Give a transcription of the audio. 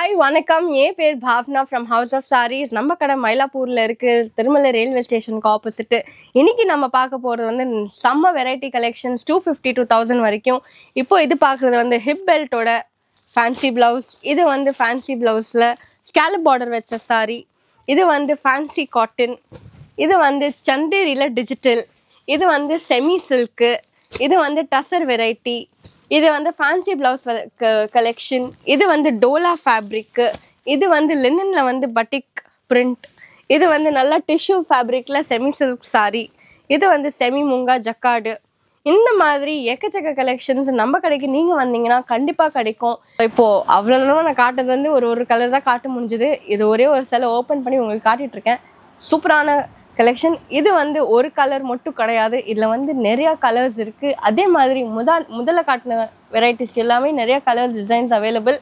Hi வணக்கம், என் பேர் Bhavna from House of Sarees. நம்ம கடை மயிலாப்பூரில் இருக்குது, திருமலை ரயில்வே ஸ்டேஷனுக்கு ஆப்போசிட்டு. இன்றைக்கி நம்ம பார்க்க போகிறது வந்து செம்ம வெரைட்டி கலெக்ஷன்ஸ் 250 to 1000 வரைக்கும். இப்போ இது பார்க்குறது வந்து ஹிப் பெல்ட்டோட ஃபேன்சி ப்ளவுஸ். இது வந்து ஃபேன்சி ப்ளவுஸில் ஸ்கேலப் பார்டர் வச்ச சாரீ. இது வந்து ஃபேன்சி காட்டன். இது வந்து சந்தேரியில் டிஜிட்டல். இது வந்து செமி சில்க்கு. இது வந்து டசர் வெரைட்டி. இது வந்து ஃபேன்சி ப்ளவுஸ் கலெக்ஷன். இது வந்து டோலா ஃபேப்ரிக்கு. இது வந்து லினனில் வந்து பட்டிக் பிரிண்ட். இது வந்து நல்லா டிஷ்யூ ஃபேப்ரிக்கில் செமி சில்க் சாரீ. இது வந்து செமி முங்கா ஜக்காடு. இந்த மாதிரி எக்கச்சக்க கலெக்ஷன்ஸ் நம்ம கடைக்கு நீங்கள் வந்தீங்கன்னா கண்டிப்பாக கிடைக்கும். இப்போது அவ்வளோ நேரம் நான் காட்டுறது வந்து ஒரு கலர் தான் காட்ட முடிஞ்சுது. இது ஒரே ஒரு சில ஓப்பன் பண்ணி உங்களுக்கு காட்டிகிட்ருக்கேன். சூப்பரான கலெக்ஷன். இது வந்து ஒரு கலர் மட்டும் கிடையாது, இதில் வந்து நிறையா கலர்ஸ் இருக்குது. அதே மாதிரி முதல்ல காட்டின வெரைட்டிஸ்க்கு எல்லாமே நிறையா கலர்ஸ் டிசைன்ஸ் அவைலபிள்.